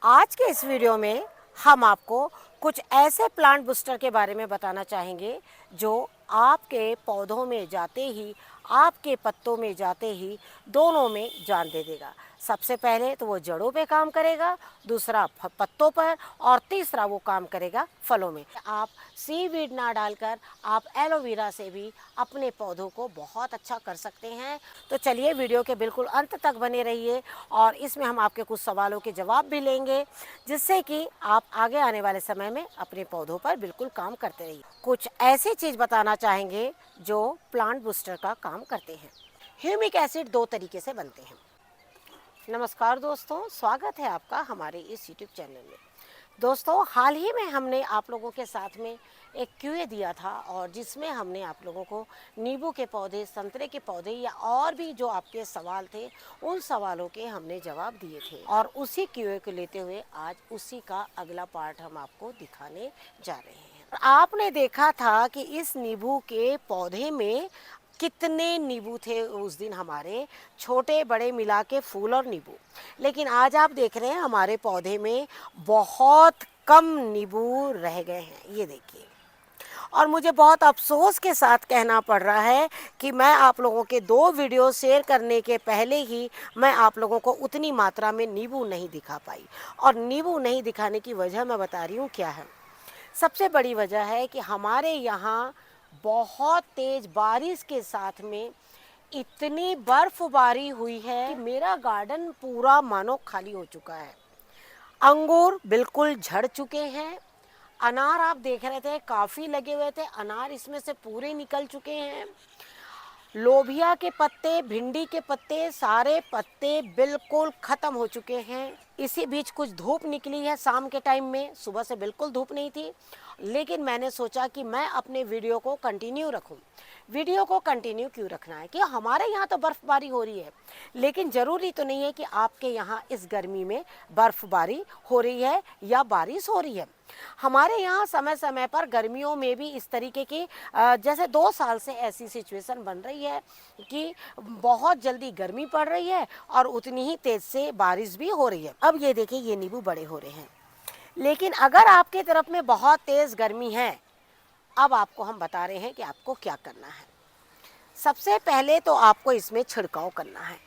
आज के इस वीडियो में हम आपको कुछ ऐसे प्लांट बूस्टर के बारे में बताना चाहेंगे जो आपके पौधों में जाते ही, आपके पत्तों में जाते ही दोनों में जान दे देगा। सबसे पहले तो वो जड़ों पे काम करेगा, दूसरा पत्तों पर, और तीसरा वो काम करेगा फलों में। आप सीवीड ना डालकर आप एलोवेरा से भी अपने पौधों को बहुत अच्छा कर सकते हैं। तो चलिए वीडियो के बिल्कुल अंत तक बने रहिए और इसमें हम आपके कुछ सवालों के जवाब भी लेंगे, जिससे कि आप आगे आने वाले समय में अपने पौधों पर बिल्कुल काम करते रहिए। कुछ ऐसी चीज़ बताना चाहेंगे जो प्लांट बूस्टर का काम करते हैं। ह्यूमिक एसिड दो तरीके से बनते हैं। नमस्कार दोस्तों, स्वागत है आपका हमारे इस यूट्यूब चैनल में। दोस्तों, हाल ही में हमने आप लोगों के साथ में एक क्यूए दिया था और जिसमें हमने आप लोगों को नींबू के पौधे, संतरे के पौधे या और भी जो आपके सवाल थे उन सवालों के हमने जवाब दिए थे, और उसी क्यूए को लेते हुए आज उसी का अगला पार्ट हम आपको दिखाने जा रहे हैं। आपने देखा था कि इस नींबू के पौधे में कितने नींबू थे उस दिन, हमारे छोटे बड़े मिला के फूल और नींबू। लेकिन आज आप देख रहे हैं हमारे पौधे में बहुत कम नींबू रह गए हैं, ये देखिए। और मुझे बहुत अफसोस के साथ कहना पड़ रहा है कि मैं आप लोगों के दो वीडियो शेयर करने के पहले ही मैं आप लोगों को उतनी मात्रा में नींबू नहीं दिखा पाई। और नींबू नहीं दिखाने की वजह मैं बता रही हूँ क्या है। सबसे बड़ी वजह है कि हमारे यहाँ बहुत तेज बारिश के साथ में इतनी बर्फबारी हुई है कि मेरा गार्डन पूरा मानो खाली हो चुका है। अंगूर बिल्कुल झड़ चुके हैं, अनार आप देख रहे थे काफ़ी लगे हुए थे, अनार इसमें से पूरे निकल चुके हैं। लोबिया के पत्ते, भिंडी के पत्ते, सारे पत्ते बिल्कुल ख़त्म हो चुके हैं। इसी बीच कुछ धूप निकली है शाम के टाइम में, सुबह से बिल्कुल धूप नहीं थी, लेकिन मैंने सोचा कि मैं अपने वीडियो को कंटिन्यू रखूं। वीडियो को कंटिन्यू क्यों रखना है कि हमारे यहाँ तो बर्फ़बारी हो रही है, लेकिन ज़रूरी तो नहीं है कि आपके यहाँ इस गर्मी में बर्फ़बारी हो रही है या बारिश हो रही है। हमारे यहाँ समय समय पर गर्मियों में भी इस तरीके की जैसे 2 साल से ऐसी सिचुएशन बन रही है कि बहुत जल्दी गर्मी पड़ रही है और उतनी ही तेज़ से बारिश भी हो रही है। अब ये देखिए, ये नींबू बड़े हो रहे हैं। लेकिन अगर आपके तरफ में बहुत तेज़ गर्मी है, अब आपको हम बता रहे हैं कि आपको क्या करना है। सबसे पहले तो आपको इसमें छिड़काव करना है।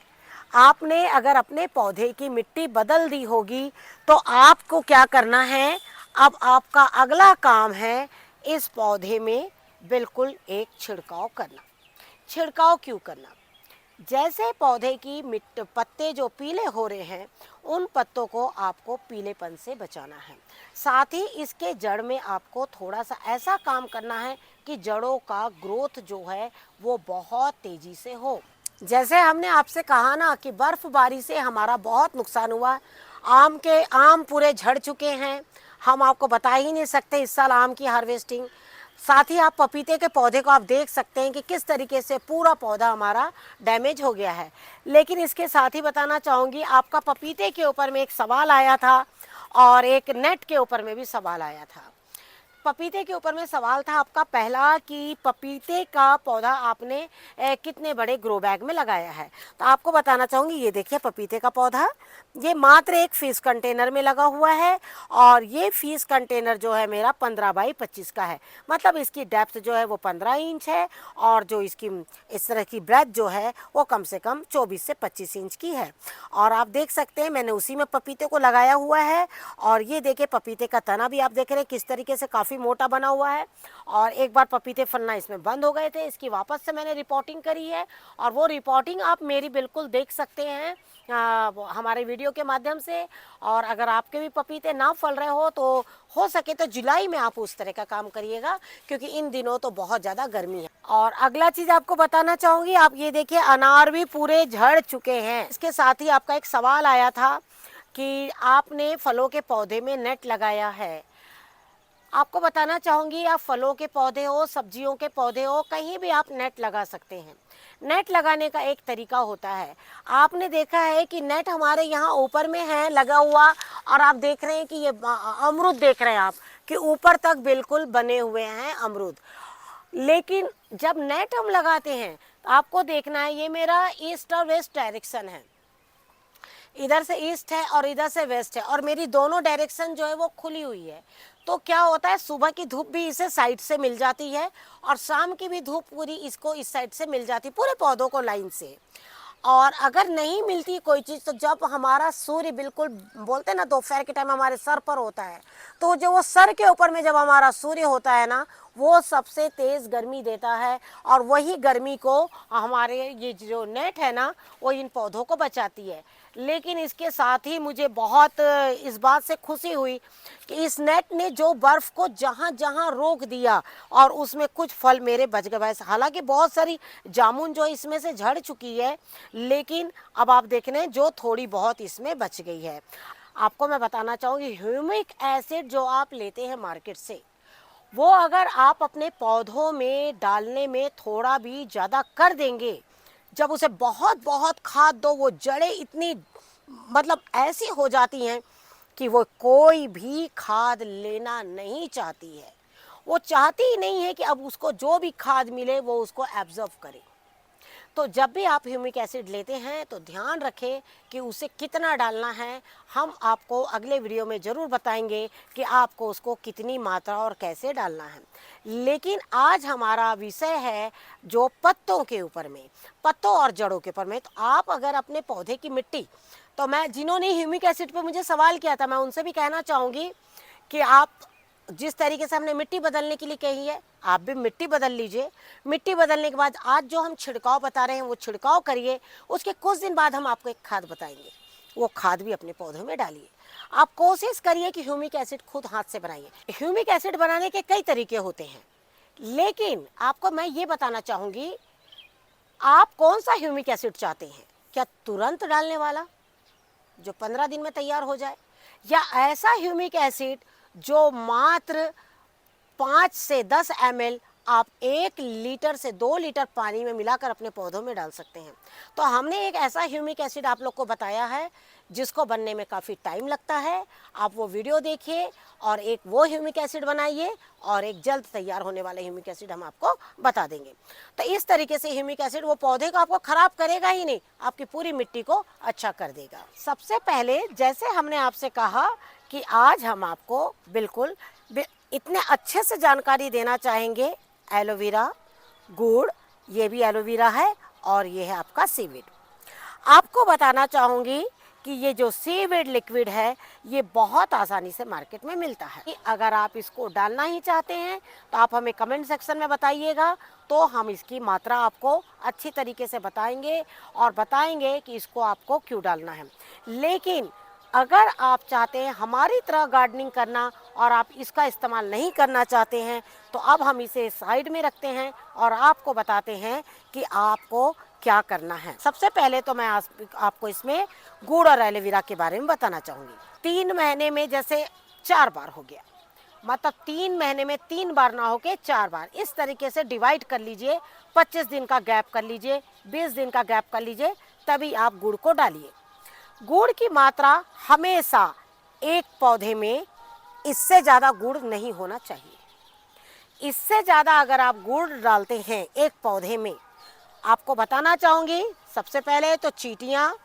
आपने अगर अपने पौधे की मिट्टी बदल दी होगी तो आपको क्या करना है, अब आपका अगला काम है इस पौधे में बिल्कुल एक छिड़काव करना। छिड़काव क्यों करना? जैसे पौधे की पत्ते जो पीले हो रहे हैं, उन पत्तों को आपको पीलेपन से बचाना है। साथ ही इसके जड़ में आपको थोड़ा सा ऐसा काम करना है कि जड़ों का ग्रोथ जो है वो बहुत तेज़ी से हो। जैसे हमने आपसे कहा ना कि बर्फ़बारी से हमारा बहुत नुकसान हुआ। आम पूरे झड़ चुके हैं, हम आपको बता ही नहीं सकते इस साल आम की हार्वेस्टिंग। साथ ही आप पपीते के पौधे को आप देख सकते हैं कि किस तरीके से पूरा पौधा हमारा डैमेज हो गया है। लेकिन इसके साथ ही बताना चाहूँगी, आपका पपीते के ऊपर में एक सवाल आया था और एक नेट के ऊपर में भी सवाल आया था। पपीते के ऊपर में सवाल था आपका पहला कि पपीते का पौधा आपने कितने बड़े ग्रो बैग में लगाया है। तो आपको बताना चाहूँगी, ये देखिए पपीते का पौधा, ये मात्र एक फीस कंटेनर में लगा हुआ है और ये फीस कंटेनर जो है मेरा 15 बाई 25 का है। मतलब इसकी डेप्थ जो है वो 15 इंच है और जो इसकी इस तरह की ब्रेथ जो है वो कम से कम 24 से 25 इंच की है। और आप देख सकते हैं मैंने उसी में पपीते को लगाया हुआ है। और ये देखिए पपीते का तना भी आप देख रहे हैं किस तरीके से काफ़ी मोटा बना हुआ है। और एक बार पपीते फलना इसमें बंद हो गए थे, इसकी वापस से मैंने रिपोर्टिंग करी है और वो रिपोर्टिंग आप मेरी बिल्कुल देख सकते हैं हमारे वीडियो के माध्यम से। और अगर आपके भी पपीते ना फल रहे हो सके तो जुलाई में आप उस तरह का काम करिएगा, क्योंकि इन दिनों तो बहुत ज़्यादा गर्मी है। और अगला चीज़ आपको बताना चाहूँगी, आप ये देखिए अनार भी पूरे झड़ चुके हैं। इसके साथ ही आपका एक सवाल आया था कि आपने फलों के पौधे में नेट लगाया है। आपको बताना चाहूँगी, आप फलों के पौधे हो, सब्जियों के पौधे हो, कहीं भी आप नेट लगा सकते हैं। नेट लगाने का एक तरीका होता है। आपने देखा है कि नेट हमारे यहाँ ऊपर में है लगा हुआ, और आप देख रहे हैं कि ये अमरूद देख रहे हैं आप कि ऊपर तक बिल्कुल बने हुए हैं अमरूद। लेकिन जब नेट हम लगाते हैं तो आपको देखना है, ये मेरा ईस्ट और वेस्ट डायरेक्शन है। इधर से ईस्ट है और इधर से वेस्ट है, और मेरी दोनों डायरेक्शन जो है वो खुली हुई है। तो क्या होता है, सुबह की धूप भी इसे साइड से मिल जाती है और शाम की भी धूप पूरी इसको इस साइड से मिल जाती है, पूरे पौधों को लाइन से। और अगर नहीं मिलती कोई चीज़, तो जब हमारा सूर्य बिल्कुल बोलते हैं ना दोपहर के टाइम हमारे सर पर होता है, तो जो वो सर के ऊपर में जब हमारा सूर्य होता है ना, वो सबसे तेज़ गर्मी देता है, और वही गर्मी को हमारे ये जो नेट है ना, वो इन पौधों को बचाती है। लेकिन इसके साथ ही मुझे बहुत इस बात से खुशी हुई कि इस नेट ने जो बर्फ़ को जहाँ जहाँ रोक दिया, और उसमें कुछ फल मेरे बच गए। हालांकि बहुत सारी जामुन जो इसमें से झड़ चुकी है, लेकिन अब आप देख रहे हैं जो थोड़ी बहुत इसमें बच गई है। आपको मैं बताना चाहूँगी, ह्यूमिक एसिड जो आप लेते हैं मार्केट से, वो अगर आप अपने पौधों में डालने में थोड़ा भी ज़्यादा कर देंगे, जब उसे बहुत बहुत खाद दो, वो जड़ें इतनी मतलब ऐसी हो जाती हैं कि वो कोई भी खाद लेना नहीं चाहती है। वो चाहती ही नहीं है कि अब उसको जो भी खाद मिले वो उसको एब्जॉर्ब करे। तो जब भी आप ह्यूमिक एसिड लेते हैं तो ध्यान रखें कि उसे कितना डालना है। हम आपको अगले वीडियो में ज़रूर बताएंगे कि आपको उसको कितनी मात्रा और कैसे डालना है। लेकिन आज हमारा विषय है जो पत्तों के ऊपर में, पत्तों और जड़ों के ऊपर में। तो आप अगर अपने पौधे की मिट्टी, तो मैं जिन्होंने ह्यूमिक एसिड पर मुझे सवाल किया था, मैं उनसे भी कहना चाहूँगी कि आप जिस तरीके से हमने मिट्टी बदलने के लिए कही है, आप भी मिट्टी बदल लीजिए। मिट्टी बदलने के बाद आज जो हम छिड़काव बता रहे हैं वो छिड़काव करिए। उसके कुछ दिन बाद हम आपको एक खाद बताएंगे, वो खाद भी अपने पौधों में डालिए। आप कोशिश करिए कि ह्यूमिक एसिड खुद हाथ से बनाइए। ह्यूमिक एसिड बनाने के कई तरीके होते हैं, लेकिन आपको मैं ये बताना चाहूँगी, आप कौन सा ह्यूमिक एसिड चाहते हैं? क्या तुरंत डालने वाला जो 15 दिन में तैयार हो जाए, या ऐसा ह्यूमिक एसिड जो मात्र 5 से 10 ml आप 1 लीटर से 2 लीटर पानी में मिलाकर अपने पौधों में डाल सकते हैं। तो हमने एक ऐसा ह्यूमिक एसिड आप लोग को बताया है जिसको बनने में काफ़ी टाइम लगता है। आप वो वीडियो देखिए और एक वो ह्यूमिक एसिड बनाइए, और एक जल्द तैयार होने वाला ह्यूमिक एसिड हम आपको बता देंगे। तो इस तरीके से ह्यूमिक एसिड वो पौधे को आपको ख़राब करेगा ही नहीं, आपकी पूरी मिट्टी को अच्छा कर देगा। सबसे पहले जैसे हमने आपसे कहा कि आज हम आपको बिल्कुल इतने अच्छे से जानकारी देना चाहेंगे। एलोवेरा, गुड़, ये भी एलोवेरा है, और ये है आपका सीवीड। आपको बताना चाहूँगी कि ये जो सीवीड लिक्विड है ये बहुत आसानी से मार्केट में मिलता है। अगर आप इसको डालना ही चाहते हैं तो आप हमें कमेंट सेक्शन में बताइएगा, तो हम इसकी मात्रा आपको अच्छी तरीके से बताएंगे और बताएंगे कि इसको आपको क्यों डालना है। लेकिन अगर आप चाहते हैं हमारी तरह गार्डनिंग करना और आप इसका इस्तेमाल नहीं करना चाहते हैं, तो अब हम इसे साइड में रखते हैं और आपको बताते हैं कि आपको क्या करना है। सबसे पहले तो मैं आपको इसमें गुड़ और एलोवेरा के बारे में बताना चाहूँगी। 3 महीने में जैसे 4 बार हो गया, मतलब 3 महीने में 3 बार ना होके 4 बार, इस तरीके से डिवाइड कर लीजिए। 25 दिन का गैप कर लीजिए, 20 दिन का गैप कर लीजिए, तभी आप गुड़ को डालिए। गुड़ की मात्रा हमेशा एक पौधे में इससे ज़्यादा गुड़ नहीं होना चाहिए। इससे ज़्यादा अगर आप गुड़ डालते हैं एक पौधे में, आपको बताना चाहूँगी सबसे पहले तो चींटियाँ,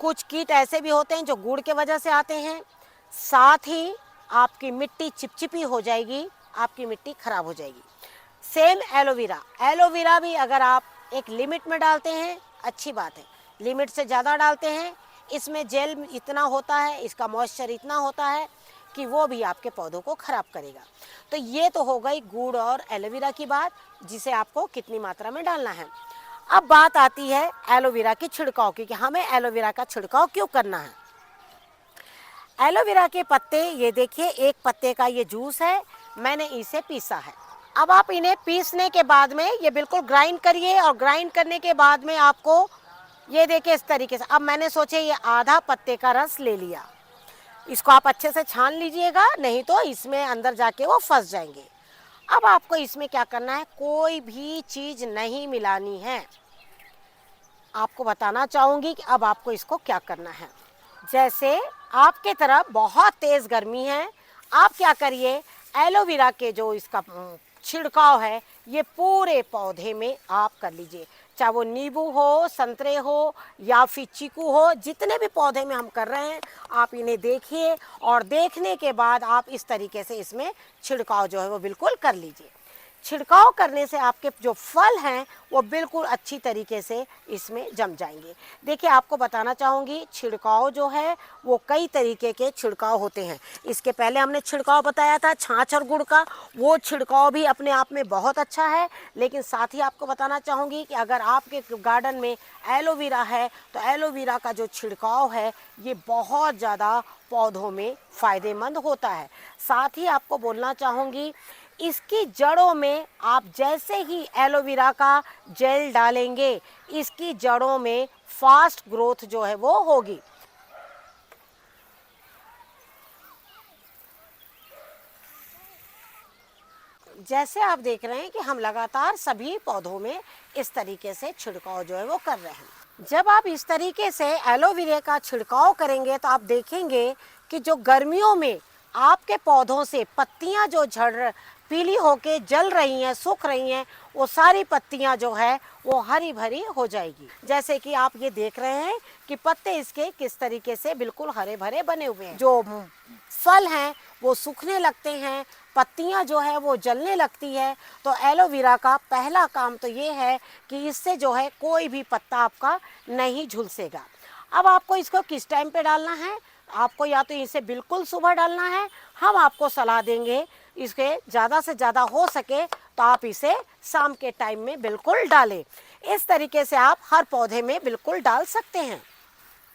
कुछ कीट ऐसे भी होते हैं जो गुड़ के वजह से आते हैं। साथ ही आपकी मिट्टी चिपचिपी हो जाएगी, आपकी मिट्टी खराब हो जाएगी। सेम एलोवेरा, एलोवेरा भी अगर आप एक लिमिट में डालते हैं अच्छी बात है, लिमिट से ज़्यादा डालते हैं, इसमें जेल इतना होता है, इसका मॉइस्चर इतना होता है कि वो भी आपके पौधों को ख़राब करेगा। तो ये तो हो गई गुड़ और एलोवेरा की बात, जिसे आपको कितनी मात्रा में डालना है। अब बात आती है एलोवेरा की छिड़काव की कि हमें एलोवेरा का छिड़काव क्यों करना है। एलोवेरा के पत्ते, ये देखिए एक पत्ते का ये जूस है, मैंने इसे पीसा है। अब आप इन्हें पीसने के बाद में ये बिल्कुल ग्राइंड करिए, और ग्राइंड करने के बाद में आपको ये देखिए इस तरीके से। अब मैंने सोचे ये आधा पत्ते का रस ले लिया, इसको आप अच्छे से छान लीजिएगा, नहीं तो इसमें अंदर जाके वो फंस जाएंगे। अब आपको इसमें क्या करना है, कोई भी चीज़ नहीं मिलानी है। आपको बताना चाहूँगी कि अब आपको इसको क्या करना है। जैसे आपके तरफ बहुत तेज़ गर्मी है, आप क्या करिए, एलोवेरा के जो इसका छिड़काव है ये पूरे पौधे में आप कर लीजिए। चाहे वो नींबू हो, संतरे हो या फिर चीकू हो, जितने भी पौधे में हम कर रहे हैं आप इन्हें देखिए और देखने के बाद आप इस तरीके से इसमें छिड़काव जो है वो बिल्कुल कर लीजिए। छिड़काव करने से आपके जो फल हैं वो बिल्कुल अच्छी तरीके से इसमें जम जाएंगे। देखिए आपको बताना चाहूँगी, छिड़काव जो है वो कई तरीके के छिड़काव होते हैं। इसके पहले हमने छिड़काव बताया था छाछ और गुड़ का, वो छिड़काव भी अपने आप में बहुत अच्छा है। लेकिन साथ ही आपको बताना चाहूँगी कि अगर आपके गार्डन में एलोवेरा है तो एलोवेरा का जो छिड़काव है ये बहुत ज़्यादा पौधों में फ़ायदेमंद होता है। साथ ही आपको बोलना चाहूँगी, इसकी जड़ों में आप जैसे ही एलोवेरा का जेल डालेंगे इसकी जड़ों में फास्ट ग्रोथ जो है वो होगी। जैसे आप देख रहे हैं कि हम लगातार सभी पौधों में इस तरीके से छिड़काव जो है वो कर रहे हैं। जब आप इस तरीके से एलोवेरा का छिड़काव करेंगे तो आप देखेंगे कि जो गर्मियों में आपके पौधों से पत्तियां जो झड़ पीली होके जल रही हैं, सूख रही हैं, वो सारी पत्तियां जो है वो हरी भरी हो जाएगी। जैसे कि आप ये देख रहे हैं कि पत्ते इसके किस तरीके से बिल्कुल हरे भरे बने हुए हैं। जो फल हैं वो सूखने लगते हैं, पत्तियां जो है वो जलने लगती है। तो एलोवेरा का पहला काम तो ये है कि इससे जो है कोई भी पत्ता आपका नहीं झुलसेगा। अब आपको इसको किस टाइम पे डालना है? आपको या तो इसे बिल्कुल सुबह डालना है, हम आपको सलाह देंगे इसके ज़्यादा से ज़्यादा हो सके तो आप इसे शाम के टाइम में बिल्कुल डालें। इस तरीके से आप हर पौधे में बिल्कुल डाल सकते हैं।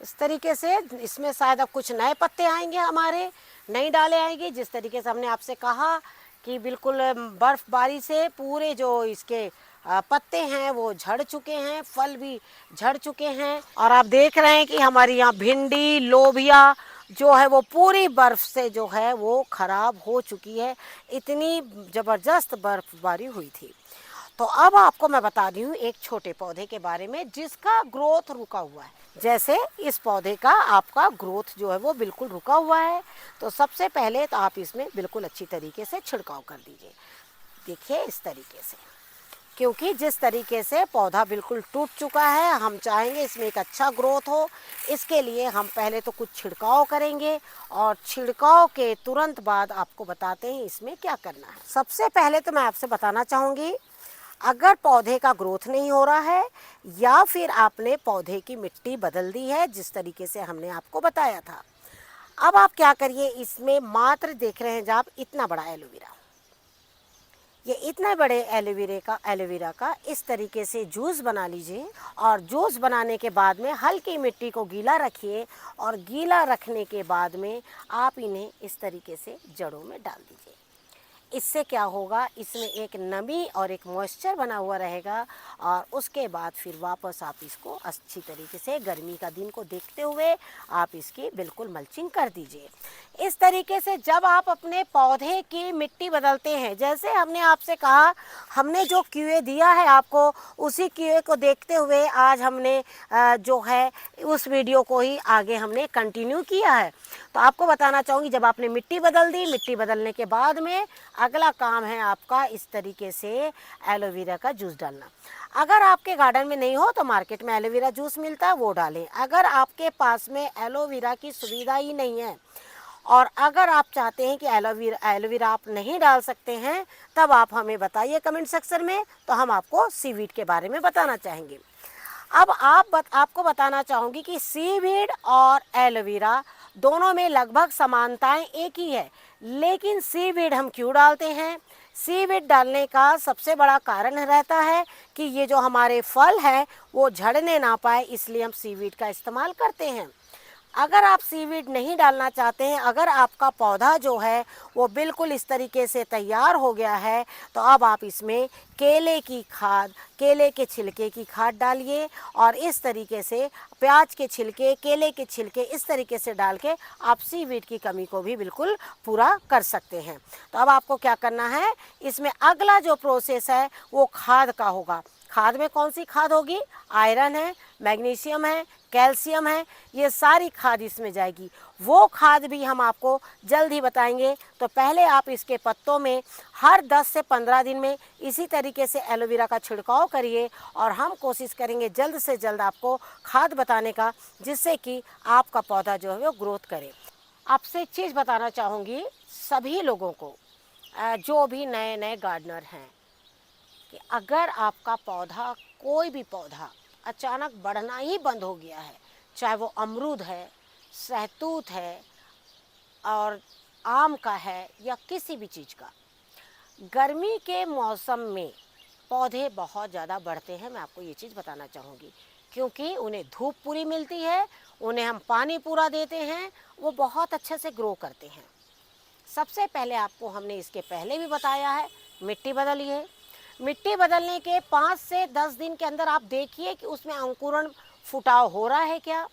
इस तरीके से इसमें शायद अब कुछ नए पत्ते आएंगे, हमारे नई डालें आएंगी। जिस तरीके से हमने आपसे कहा कि बिल्कुल बर्फबारी से पूरे जो इसके पत्ते हैं वो झड़ चुके हैं, फल भी झड़ चुके हैं। और आप देख रहे हैं कि हमारी यहाँ भिंडी, लोबिया जो है वो पूरी बर्फ से जो है वो खराब हो चुकी है। इतनी ज़बरदस्त बर्फबारी हुई थी। तो अब आपको मैं बता दी हूँ एक छोटे पौधे के बारे में जिसका ग्रोथ रुका हुआ है। जैसे इस पौधे का आपका ग्रोथ जो है वो बिल्कुल रुका हुआ है। तो सबसे पहले तो आप इसमें बिल्कुल अच्छी तरीके से छिड़काव कर दीजिए। देखिए इस तरीके से, क्योंकि जिस तरीके से पौधा बिल्कुल टूट चुका है, हम चाहेंगे इसमें एक अच्छा ग्रोथ हो। इसके लिए हम पहले तो कुछ छिड़काव करेंगे और छिड़काव के तुरंत बाद आपको बताते हैं इसमें क्या करना है। सबसे पहले तो मैं आपसे बताना चाहूँगी, अगर पौधे का ग्रोथ नहीं हो रहा है या फिर आपने पौधे की मिट्टी बदल दी है जिस तरीके से हमने आपको बताया था, अब आप क्या करिए, इसमें मात्र देख रहे हैं जब आप इतना बड़ा एलोवेरा, ये इतने बड़े एलोवेरा का इस तरीके से जूस बना लीजिए। और जूस बनाने के बाद में हल्की मिट्टी को गीला रखिए और गीला रखने के बाद में आप इन्हें इस तरीके से जड़ों में डाल दीजिए। इससे क्या होगा, इसमें एक नमी और एक मॉइस्चर बना हुआ रहेगा। और उसके बाद फिर वापस आप इसको अच्छी तरीके से गर्मी का दिन को देखते हुए आप इसकी बिल्कुल मल्चिंग कर दीजिए। इस तरीके से जब आप अपने पौधे की मिट्टी बदलते हैं, जैसे हमने आपसे कहा, हमने जो क्यूए दिया है आपको, उसी क्यूए को देखते हुए आज हमने जो है उस वीडियो को ही आगे हमने कंटिन्यू किया है। तो आपको बताना चाहूँगी, जब आपने मिट्टी बदल दी, मिट्टी बदलने के बाद में अगला काम है आपका इस तरीके से एलोवेरा का जूस डालना। अगर आपके गार्डन में नहीं हो तो मार्केट में एलोवेरा जूस मिलता है, वो डालें। अगर आपके पास में एलोवेरा की सुविधा ही नहीं है और अगर आप चाहते हैं कि एलोवेरा आप नहीं डाल सकते हैं, तब आप हमें बताइए कमेंट सेक्शन में, तो हम आपको सीवीड के बारे में बताना चाहेंगे। अब आपको बताना चाहूँगी कि सीवीड और एलोवेरा दोनों में लगभग समानताएं एक ही है, लेकिन सीवीड हम क्यों डालते हैं? सीवीड डालने का सबसे बड़ा कारण रहता है कि ये जो हमारे फल है वो झड़ने ना पाए, इसलिए हम सीवीड का इस्तेमाल करते हैं। अगर आप सीवीड नहीं डालना चाहते हैं, अगर आपका पौधा जो है वो बिल्कुल इस तरीके से तैयार हो गया है, तो अब आप इसमें केले की खाद, केले के छिलके की खाद डालिए। और इस तरीके से प्याज के छिलके, केले के छिलके इस तरीके से डाल के आप सीवीड की कमी को भी बिल्कुल पूरा कर सकते हैं। तो अब आपको क्या करना है, इसमें अगला जो प्रोसेस है वो खाद का होगा। खाद में कौन सी खाद होगी? आयरन है, मैग्नीशियम है, कैल्शियम है, ये सारी खाद इसमें जाएगी। वो खाद भी हम आपको जल्द ही बताएंगे। तो पहले आप इसके पत्तों में हर 10 से 15 दिन में इसी तरीके से एलोवेरा का छिड़काव करिए और हम कोशिश करेंगे जल्द से जल्द आपको खाद बताने का, जिससे कि आपका पौधा जो है वो ग्रोथ करे। आपसे एक चीज़ बताना चाहूँगी सभी लोगों को, जो भी नए नए गार्डनर हैं, कि अगर आपका पौधा, कोई भी पौधा अचानक बढ़ना ही बंद हो गया है, चाहे वो अमरूद है, सहतूत है और आम का है या किसी भी चीज़ का, गर्मी के मौसम में पौधे बहुत ज़्यादा बढ़ते हैं। मैं आपको ये चीज़ बताना चाहूँगी, क्योंकि उन्हें धूप पूरी मिलती है, उन्हें हम पानी पूरा देते हैं, वो बहुत अच्छे से ग्रो करते हैं। सबसे पहले आपको हमने इसके पहले भी बताया है, मिट्टी बदलिए। मिट्टी बदलने के 5 से 10 दिन के अंदर आप देखिए कि उसमें अंकुरण फुटाव हो रहा है क्या।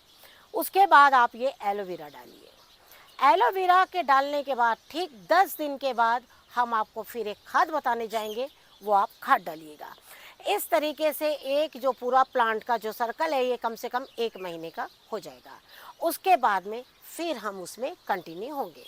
उसके बाद आप ये एलोवेरा डालिए। एलोवेरा के डालने के बाद ठीक 10 दिन के बाद हम आपको फिर एक खाद बताने जाएंगे, वो आप खाद डालिएगा। इस तरीके से एक जो पूरा प्लांट का जो सर्कल है, ये कम से कम 1 महीने का हो जाएगा। उसके बाद में फिर हम उसमें कंटिन्यू होंगे।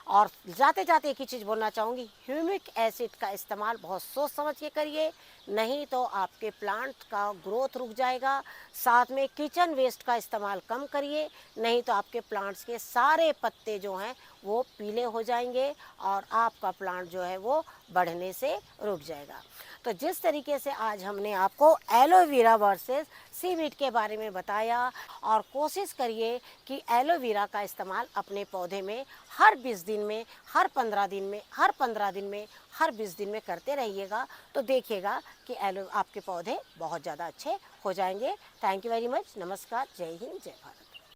और जाते जाते एक ही चीज़ बोलना चाहूँगी, ह्यूमिक एसिड का इस्तेमाल बहुत सोच समझ के करिए, नहीं तो आपके प्लांट का ग्रोथ रुक जाएगा। साथ में किचन वेस्ट का इस्तेमाल कम करिए, नहीं तो आपके प्लांट्स के सारे पत्ते जो हैं वो पीले हो जाएंगे और आपका प्लांट जो है वो बढ़ने से रुक जाएगा। तो जिस तरीके से आज हमने आपको एलोवेरा वर्सेस सीवीड के बारे में बताया, और कोशिश करिए कि एलोवेरा का इस्तेमाल अपने पौधे में हर 20 दिन में, हर 15 दिन में, हर 15 दिन में, हर 20 दिन में करते रहिएगा, तो देखिएगा कि आपके पौधे बहुत ज़्यादा अच्छे हो जाएंगे। Thank you very much. नमस्कार, जय हिंद, जय भारत।